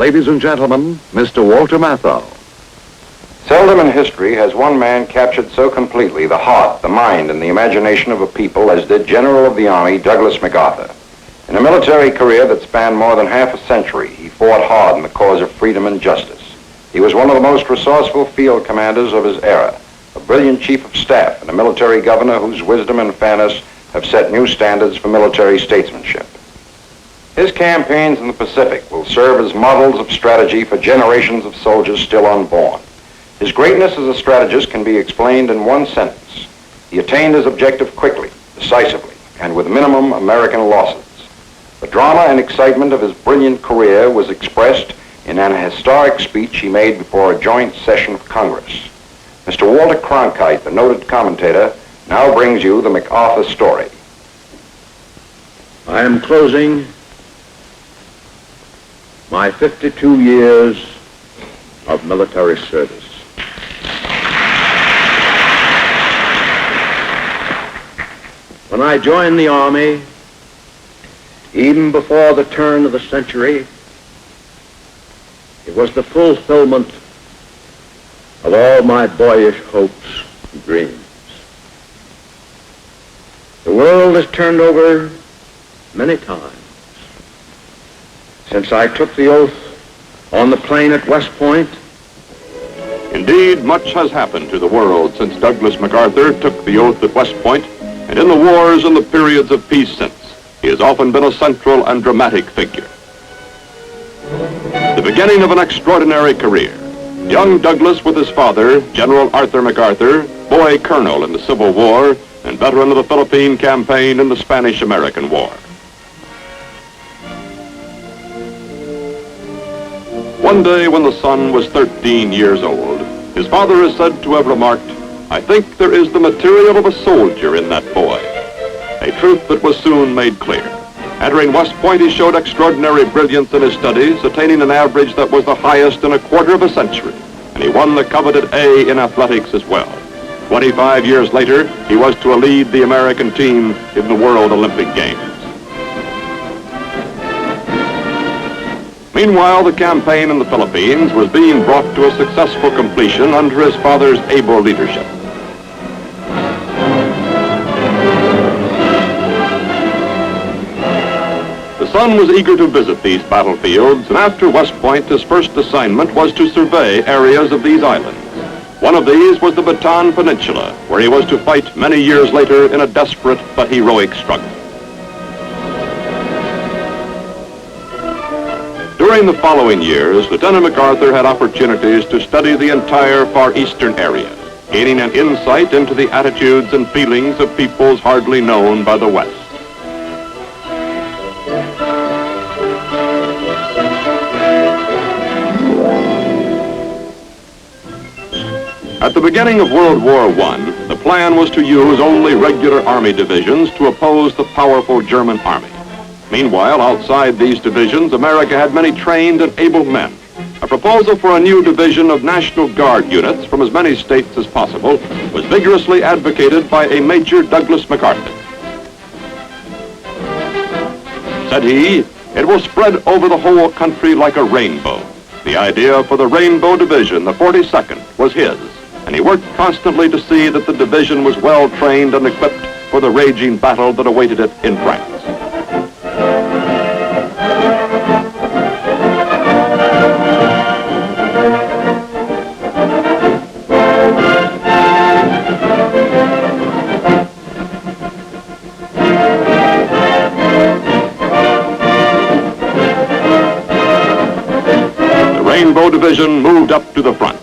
Ladies and gentlemen, Mr. Walter Matthau. Seldom in history has one man captured so completely the heart, the mind, and the imagination of a people as did General of the Army Douglas MacArthur. In a military career that spanned more than half a century, he fought hard in the cause of freedom and justice. He was one of the most resourceful field commanders of his era, a brilliant chief of staff and a military governor whose wisdom and fairness have set new standards for military statesmanship. His campaigns in the Pacific will serve as models of strategy for generations of soldiers still unborn. His greatness as a strategist can be explained in one sentence. He attained his objective quickly, decisively, and with minimum American losses. The drama and excitement of his brilliant career was expressed in an historic speech he made before a joint session of Congress. Mr. Walter Cronkite, the noted commentator, now brings you the MacArthur story. I am closing my 52 years of military service. When I joined the Army, even before the turn of the century, it was the fulfillment of all my boyish hopes and dreams. The world has turned over many times since I took the oath on the plain at West Point. Indeed, much has happened to the world since Douglas MacArthur took the oath at West Point, and in the wars and the periods of peace since, he has often been a central and dramatic figure. The beginning of an extraordinary career. Young Douglas with his father, General Arthur MacArthur, boy colonel in the Civil War, and veteran of the Philippine campaign in the Spanish-American War. One day when the son was 13 years old, his father is said to have remarked, "I think there is the material of a soldier in that boy," a truth that was soon made clear. Entering West Point, he showed extraordinary brilliance in his studies, attaining an average that was the highest in a quarter of a century, and he won the coveted A in athletics as well. 25 years later, he was to lead the American team in the World Olympic Games. Meanwhile, the campaign in the Philippines was being brought to a successful completion under his father's able leadership. The son was eager to visit these battlefields, and after West Point, his first assignment was to survey areas of these islands. One of these was the Bataan Peninsula, where he was to fight many years later in a desperate but heroic struggle. During the following years, Lieutenant MacArthur had opportunities to study the entire Far Eastern area, gaining an insight into the attitudes and feelings of peoples hardly known by the West. At the beginning of World War I, the plan was to use only regular Army divisions to oppose the powerful German Army. Meanwhile, outside these divisions, America had many trained and able men. A proposal for a new division of National Guard units from as many states as possible was vigorously advocated by a Major Douglas MacArthur. Said he, "It will spread over the whole country like a rainbow." The idea for the Rainbow Division, the 42nd, was his, and he worked constantly to see that the division was well trained and equipped for the raging battle that awaited it in France. Rainbow Division moved up to the front.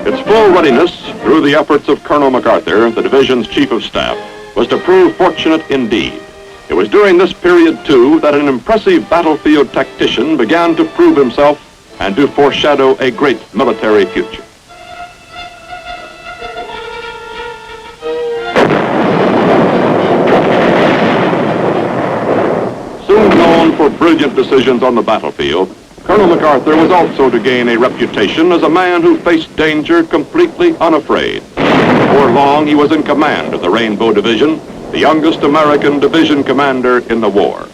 Its full readiness, through the efforts of Colonel MacArthur, the division's chief of staff, was to prove fortunate indeed. It was during this period, too, that an impressive battlefield tactician began to prove himself and to foreshadow a great military future. Soon known for brilliant decisions on the battlefield, Colonel MacArthur was also to gain a reputation as a man who faced danger completely unafraid. Before long, he was in command of the Rainbow Division, the youngest American division commander in the war.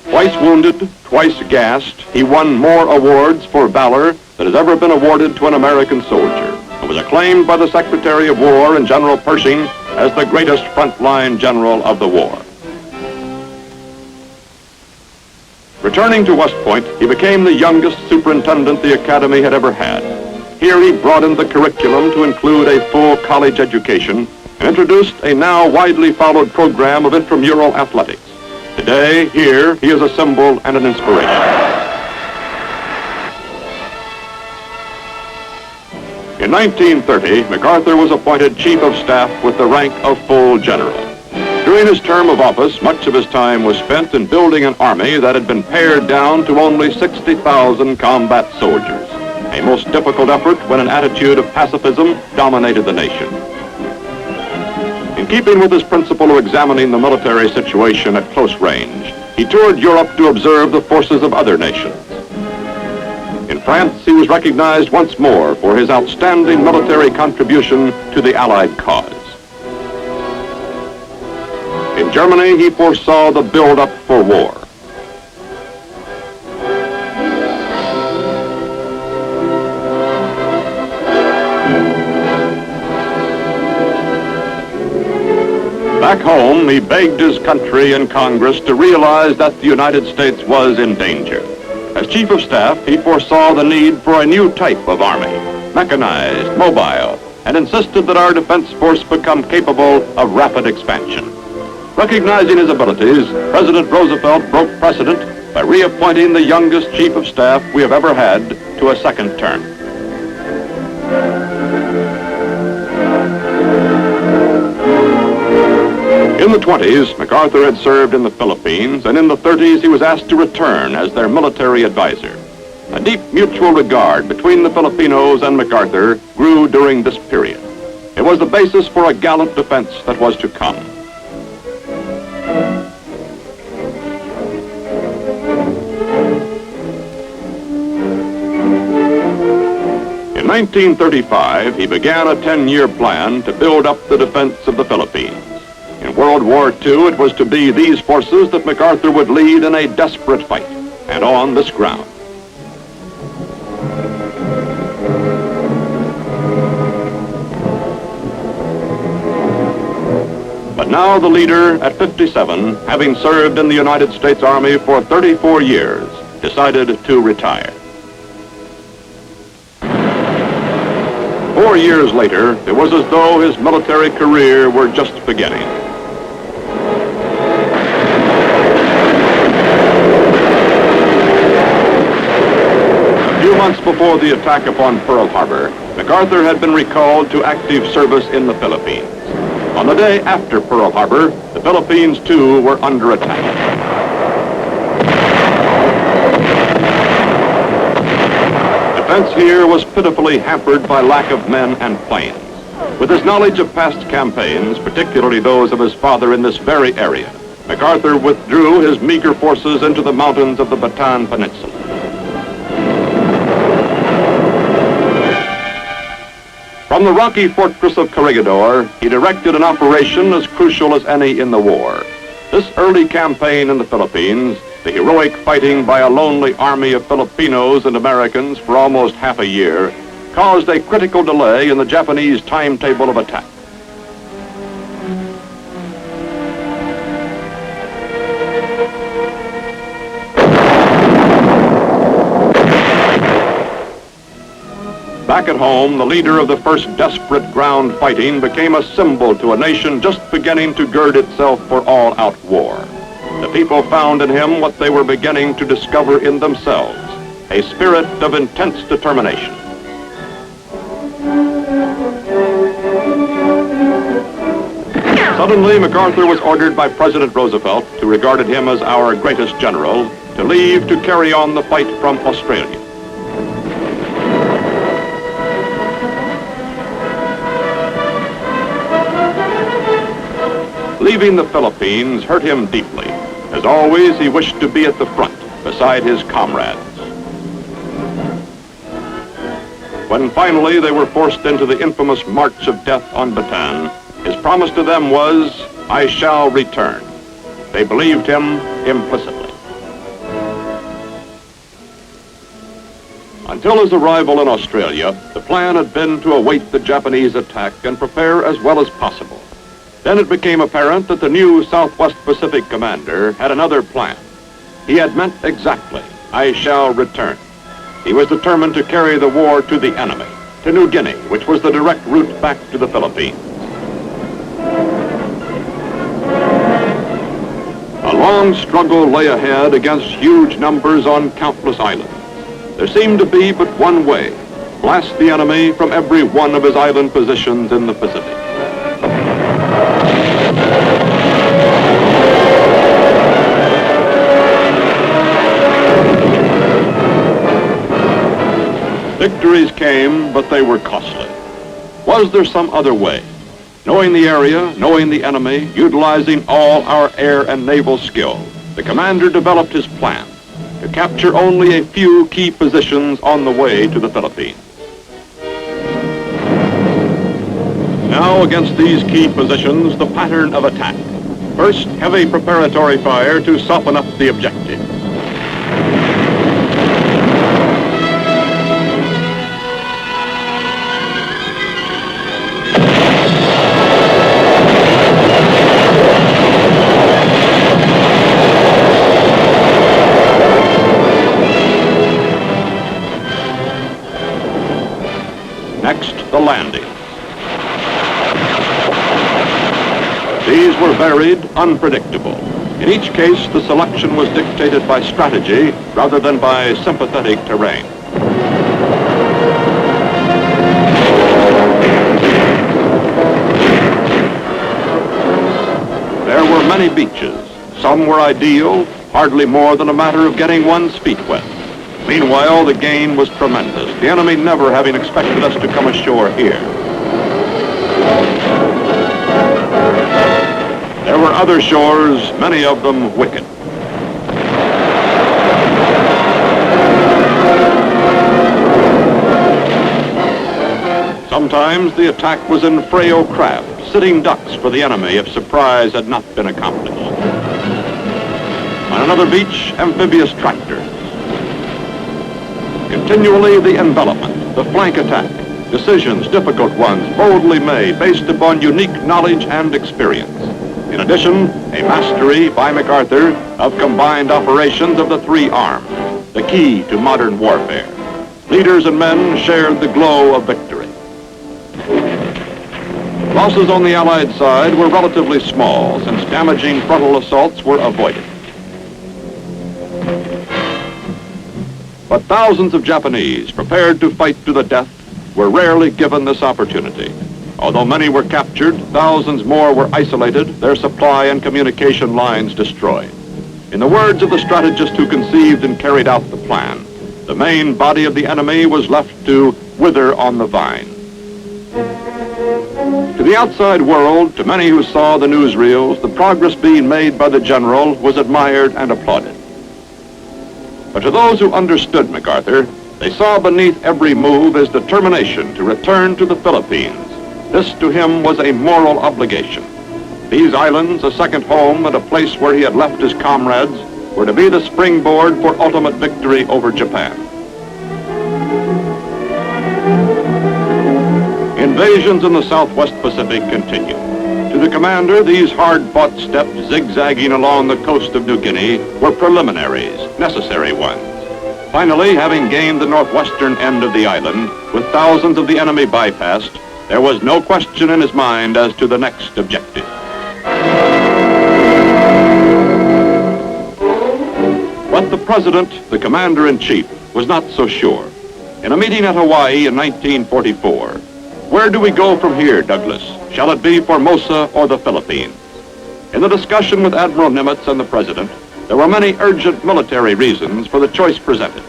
Twice wounded, twice gassed, he won more awards for valor than has ever been awarded to an American soldier, and was acclaimed by the Secretary of War and General Pershing as the greatest frontline general of the war. Returning to West Point, he became the youngest superintendent the Academy had ever had. Here he broadened the curriculum to include a full college education and introduced a now widely followed program of intramural athletics. Today, here, he is a symbol and an inspiration. In 1930, MacArthur was appointed Chief of Staff with the rank of full general. During his term of office, much of his time was spent in building an army that had been pared down to only 60,000 combat soldiers, a most difficult effort when an attitude of pacifism dominated the nation. In keeping with his principle of examining the military situation at close range, he toured Europe to observe the forces of other nations. In France, he was recognized once more for his outstanding military contribution to the Allied cause. In Germany, he foresaw the build-up for war. Back home, he begged his country and Congress to realize that the United States was in danger. As Chief of Staff, he foresaw the need for a new type of army, mechanized, mobile, and insisted that our defense force become capable of rapid expansion. Recognizing his abilities, President Roosevelt broke precedent by reappointing the youngest Chief of Staff we have ever had to a second term. In the 20s, MacArthur had served in the Philippines, and in the 30s he was asked to return as their military advisor. A deep mutual regard between the Filipinos and MacArthur grew during this period. It was the basis for a gallant defense that was to come. In 1935, he began a 10-year plan to build up the defense of the Philippines. In World War II, it was to be these forces that MacArthur would lead in a desperate fight, and on this ground. But now the leader, at 57, having served in the United States Army for 34 years, decided to retire. 4 years later, it was as though his military career were just beginning. A few months before the attack upon Pearl Harbor, MacArthur had been recalled to active service in the Philippines. On the day after Pearl Harbor, the Philippines too were under attack. Defense here was pitifully hampered by lack of men and planes. With his knowledge of past campaigns, particularly those of his father in this very area, MacArthur withdrew his meager forces into the mountains of the Bataan Peninsula. From the rocky fortress of Corregidor, he directed an operation as crucial as any in the war. This early campaign in the Philippines, the heroic fighting by a lonely army of Filipinos and Americans for almost half a year, caused a critical delay in the Japanese timetable of attack. Back at home, the leader of the first desperate ground fighting became a symbol to a nation just beginning to gird itself for all-out war. The people found in him what they were beginning to discover in themselves, a spirit of intense determination. Suddenly, MacArthur was ordered by President Roosevelt, who regarded him as our greatest general, to leave to carry on the fight from Australia. Leaving the Philippines hurt him deeply. As always, he wished to be at the front, beside his comrades. When finally they were forced into the infamous March of Death on Bataan, his promise to them was, "I shall return." They believed him implicitly. Until his arrival in Australia, the plan had been to await the Japanese attack and prepare as well as possible. Then it became apparent that the new Southwest Pacific commander had another plan. He had meant exactly, "I shall return." He was determined to carry the war to the enemy, to New Guinea, which was the direct route back to the Philippines. A long struggle lay ahead against huge numbers on countless islands. There seemed to be but one way: blast the enemy from every one of his island positions in the Pacific. Victories came, but they were costly. Was there some other way? Knowing the area, knowing the enemy, utilizing all our air and naval skill, the commander developed his plan to capture only a few key positions on the way to the Philippines. Now, against these key positions, the pattern of attack. First, heavy preparatory fire to soften up the objective. Next, the landing. These were varied, unpredictable. In each case, the selection was dictated by strategy rather than by sympathetic terrain. There were many beaches. Some were ideal, hardly more than a matter of getting one's feet wet. Meanwhile, the gain was tremendous, the enemy never having expected us to come ashore here. There were other shores, many of them wicked. Sometimes the attack was in frail craft, sitting ducks for the enemy if surprise had not been accomplished. On another beach, amphibious tractors. Continually the envelopment, the flank attack, decisions, difficult ones, boldly made, based upon unique knowledge and experience. In addition, a mastery by MacArthur of combined operations of the three arms, the key to modern warfare. Leaders and men shared the glow of victory. Losses on the Allied side were relatively small, since damaging frontal assaults were avoided. But thousands of Japanese, prepared to fight to the death, were rarely given this opportunity. Although many were captured, thousands more were isolated, their supply and communication lines destroyed. In the words of the strategist who conceived and carried out the plan, the main body of the enemy was left to wither on the vine. To the outside world, to many who saw the newsreels, the progress being made by the general was admired and applauded. But to those who understood MacArthur, they saw beneath every move his determination to return to the Philippines. This to him was a moral obligation. These islands, a second home and a place where he had left his comrades, were to be the springboard for ultimate victory over Japan. Invasions in the Southwest Pacific continued. To the commander, these hard-fought steps zigzagging along the coast of New Guinea were preliminaries, necessary ones. Finally, having gained the northwestern end of the island, with thousands of the enemy bypassed, there was no question in his mind as to the next objective. But the president, the commander-in-chief, was not so sure. In a meeting at Hawaii in 1944, "Where do we go from here, Douglas? Shall it be Formosa or the Philippines?" In the discussion with Admiral Nimitz and the president, there were many urgent military reasons for the choice presented.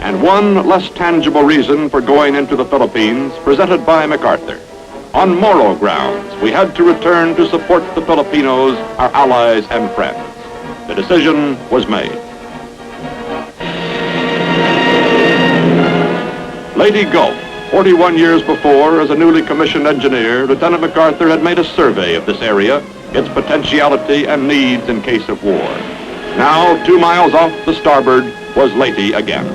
And one less tangible reason for going into the Philippines presented by MacArthur. On moral grounds, we had to return to support the Filipinos, our allies and friends. The decision was made. Lady Gulf, 41 years before, as a newly commissioned engineer, Lieutenant MacArthur had made a survey of this area, its potentiality and needs in case of war. Now, 2 miles off the starboard, was Leyte again.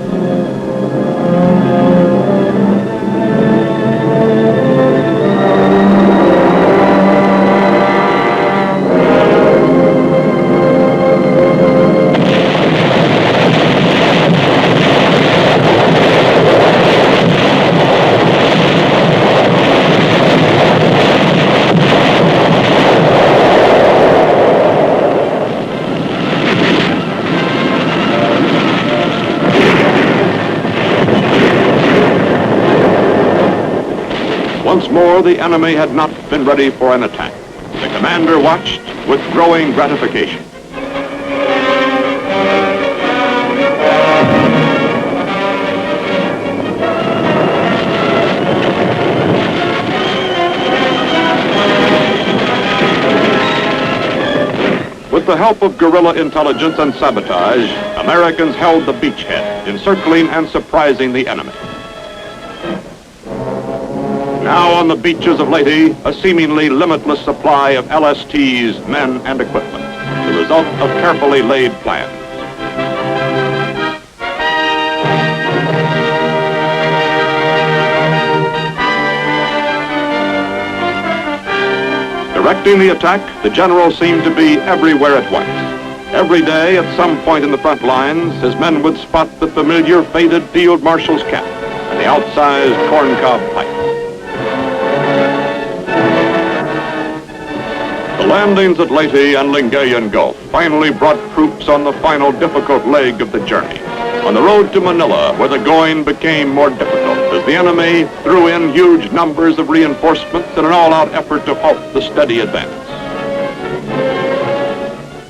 Once more, the enemy had not been ready for an attack. The commander watched with growing gratification. With the help of guerrilla intelligence and sabotage, Americans held the beachhead, encircling and surprising the enemy. Now on the beaches of Leyte, a seemingly limitless supply of LSTs, men, and equipment, the result of carefully laid plans. Directing the attack, the general seemed to be everywhere at once. Every day, at some point in the front lines, his men would spot the familiar faded field marshal's cap and the outsized corncob pipe. The landings at Leyte and Lingayen Gulf finally brought troops on the final difficult leg of the journey, on the road to Manila, where the going became more difficult as the enemy threw in huge numbers of reinforcements in an all-out effort to halt the steady advance.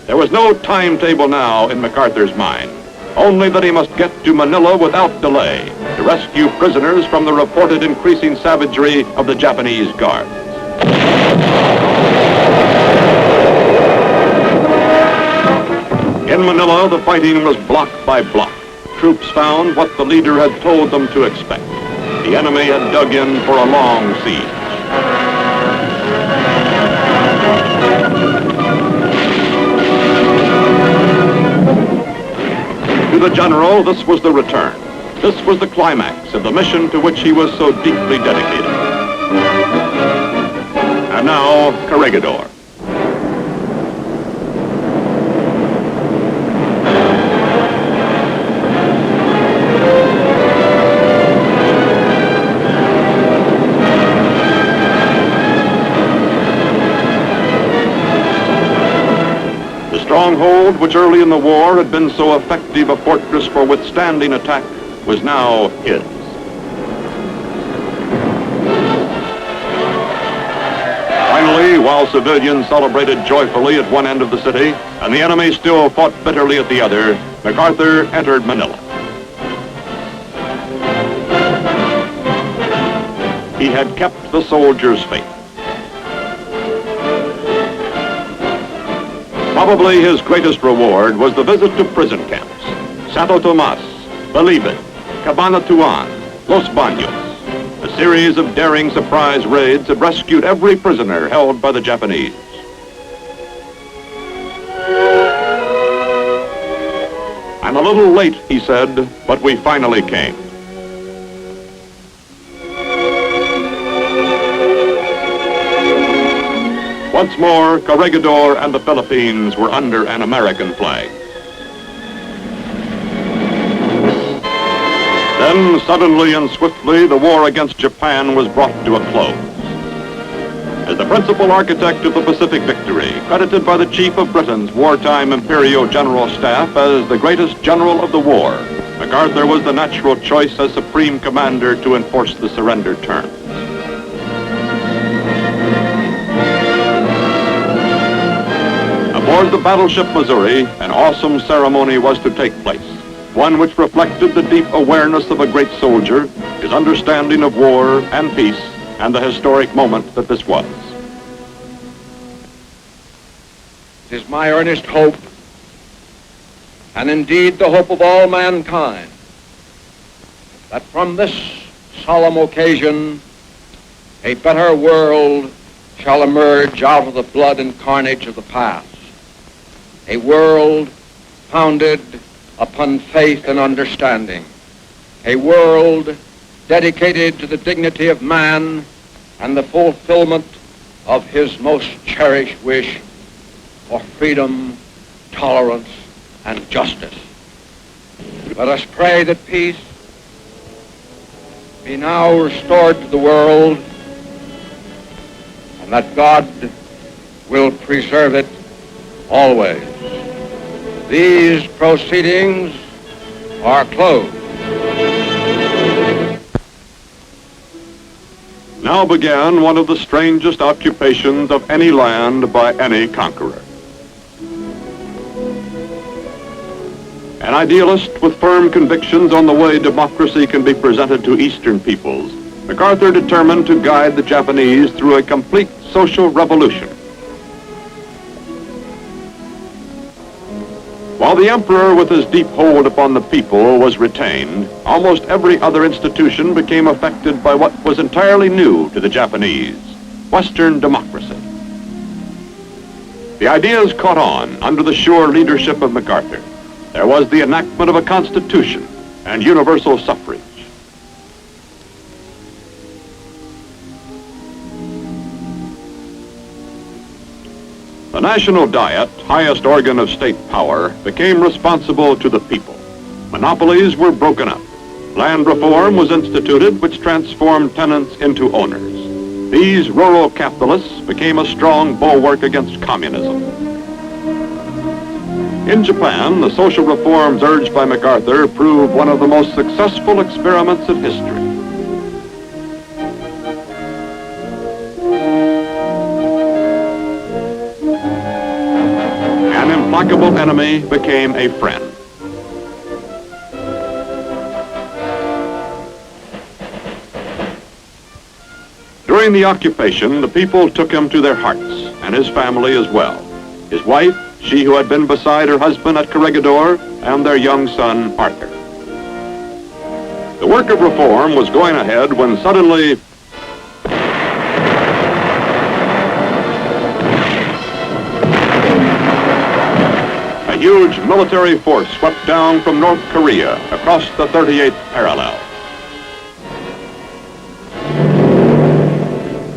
There was no timetable now in MacArthur's mind, only that he must get to Manila without delay to rescue prisoners from the reported increasing savagery of the Japanese guards. In Manila, the fighting was block by block. Troops found what the leader had told them to expect. The enemy had dug in for a long siege. To the general, this was the return. This was the climax of the mission to which he was so deeply dedicated. And now, Corregidor. Stronghold, which early in the war had been so effective a fortress for withstanding attack, was now his. Finally, while civilians celebrated joyfully at one end of the city, and the enemy still fought bitterly at the other, MacArthur entered Manila. He had kept the soldiers' faith. Probably his greatest reward was the visit to prison camps. Santo Tomas, Bilibid, Cabanatuan, Los Baños. A series of daring surprise raids had rescued every prisoner held by the Japanese. I'm a little late, he said, but we finally came. Once more, Corregidor and the Philippines were under an American flag. Then, suddenly and swiftly, the war against Japan was brought to a close. As the principal architect of the Pacific victory, credited by the Chief of Britain's wartime Imperial General Staff as the greatest general of the war, MacArthur was the natural choice as Supreme Commander to enforce the surrender terms. Aboard the battleship Missouri, an awesome ceremony was to take place, one which reflected the deep awareness of a great soldier, his understanding of war and peace, and the historic moment that this was. It is my earnest hope, and indeed the hope of all mankind, that from this solemn occasion a better world shall emerge out of the blood and carnage of the past. A world founded upon faith and understanding. A world dedicated to the dignity of man and the fulfillment of his most cherished wish for freedom, tolerance, and justice. Let us pray that peace be now restored to the world, and that God will preserve it always. These proceedings are closed. Now began one of the strangest occupations of any land by any conqueror. An idealist with firm convictions on the way democracy can be presented to Eastern peoples, MacArthur determined to guide the Japanese through a complete social revolution. While the emperor with his deep hold upon the people was retained, almost every other institution became affected by what was entirely new to the Japanese, Western democracy. The ideas caught on under the sure leadership of MacArthur. There was the enactment of a constitution and universal suffrage. The National Diet, highest organ of state power, became responsible to the people. Monopolies were broken up. Land reform was instituted, which transformed tenants into owners. These rural capitalists became a strong bulwark against communism. In Japan, the social reforms urged by MacArthur proved one of the most successful experiments in history. An implacable enemy became a friend. During the occupation, the people took him to their hearts, and his family as well. His wife, she who had been beside her husband at Corregidor, and their young son, Arthur. The work of reform was going ahead when suddenly a huge military force swept down from North Korea across the 38th parallel.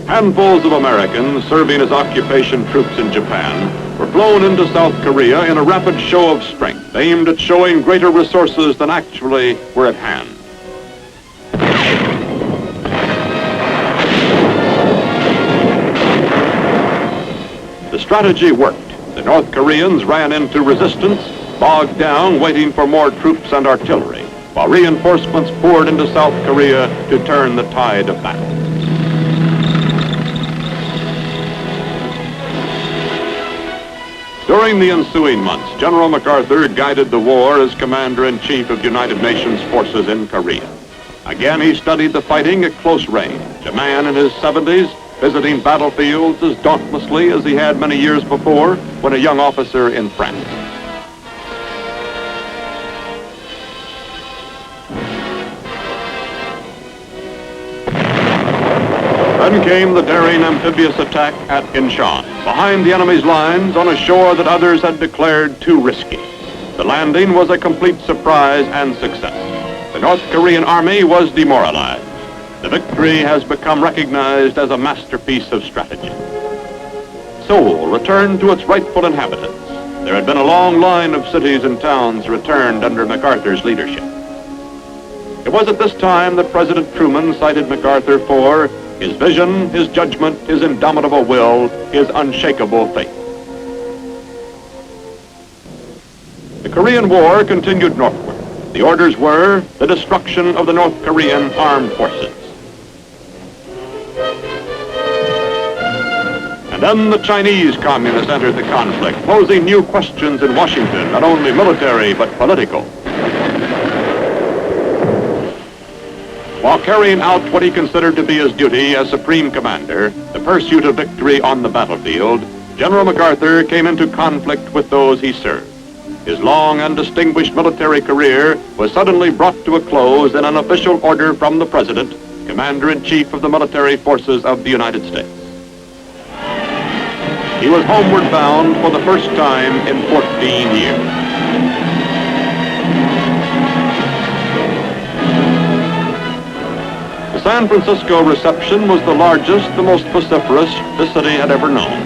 Handfuls of Americans serving as occupation troops in Japan were flown into South Korea in a rapid show of strength aimed at showing greater resources than actually were at hand. The strategy worked. The North Koreans ran into resistance, bogged down, waiting for more troops and artillery, while reinforcements poured into South Korea to turn the tide of battle. During the ensuing months, General MacArthur guided the war as Commander-in-Chief of United Nations forces in Korea. Again, he studied the fighting at close range, a man in his 70s, visiting battlefields as dauntlessly as he had many years before when a young officer in France. Then came the daring amphibious attack at Incheon, behind the enemy's lines on a shore that others had declared too risky. The landing was a complete surprise and success. The North Korean army was demoralized. The victory has become recognized as a masterpiece of strategy. Seoul returned to its rightful inhabitants. There had been a long line of cities and towns returned under MacArthur's leadership. It was at this time that President Truman cited MacArthur for his vision, his judgment, his indomitable will, his unshakable faith. The Korean War continued northward. The orders were the destruction of the North Korean armed forces. And then the Chinese communists entered the conflict, posing new questions in Washington, not only military but political. While carrying out what he considered to be his duty as Supreme Commander, the pursuit of victory on the battlefield, General MacArthur came into conflict with those he served. His long and distinguished military career was suddenly brought to a close in an official order from the President, Commander-in-Chief of the Military Forces of the United States. He was homeward bound for the first time in 14 years. The San Francisco reception was the largest, the most vociferous the city had ever known.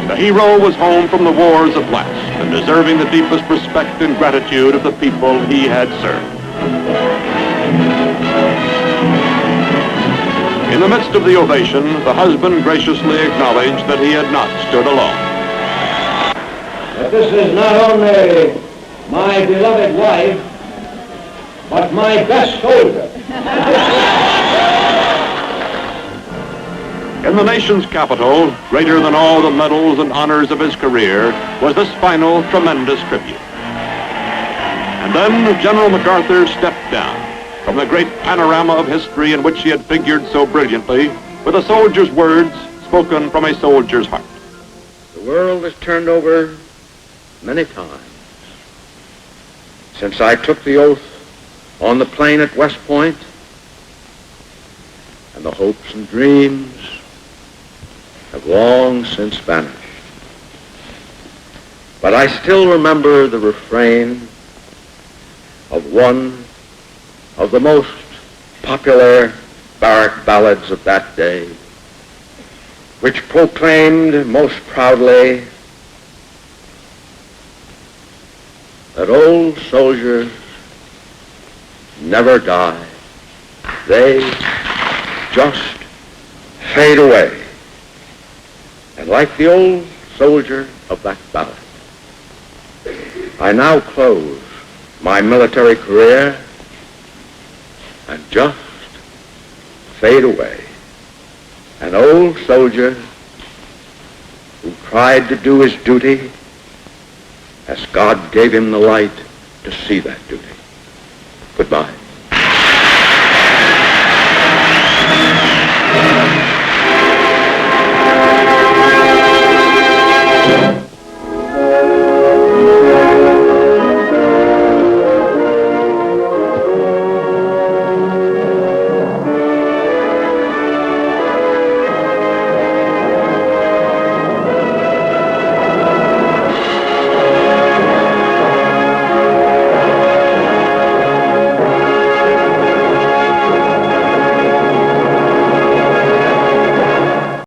The hero was home from the wars at last and deserving the deepest respect and gratitude of the people he had served. In the midst of the ovation, the husband graciously acknowledged that he had not stood alone. That this is not only my beloved wife, but my best soldier. In the nation's capital, greater than all the medals and honors of his career, was this final tremendous tribute. And then General MacArthur stepped down from the great panorama of history in which he had figured so brilliantly, with a soldier's words spoken from a soldier's heart. The world has turned over many times since I took the oath on the plain at West Point, and the hopes and dreams have long since vanished. But I still remember the refrain of one of the most popular barrack ballads of that day, which proclaimed most proudly that old soldiers never die. They just fade away. And like the old soldier of that ballad, I now close my military career and just fade away. An old soldier who tried to do his duty as God gave him the light to see that duty. Goodbye.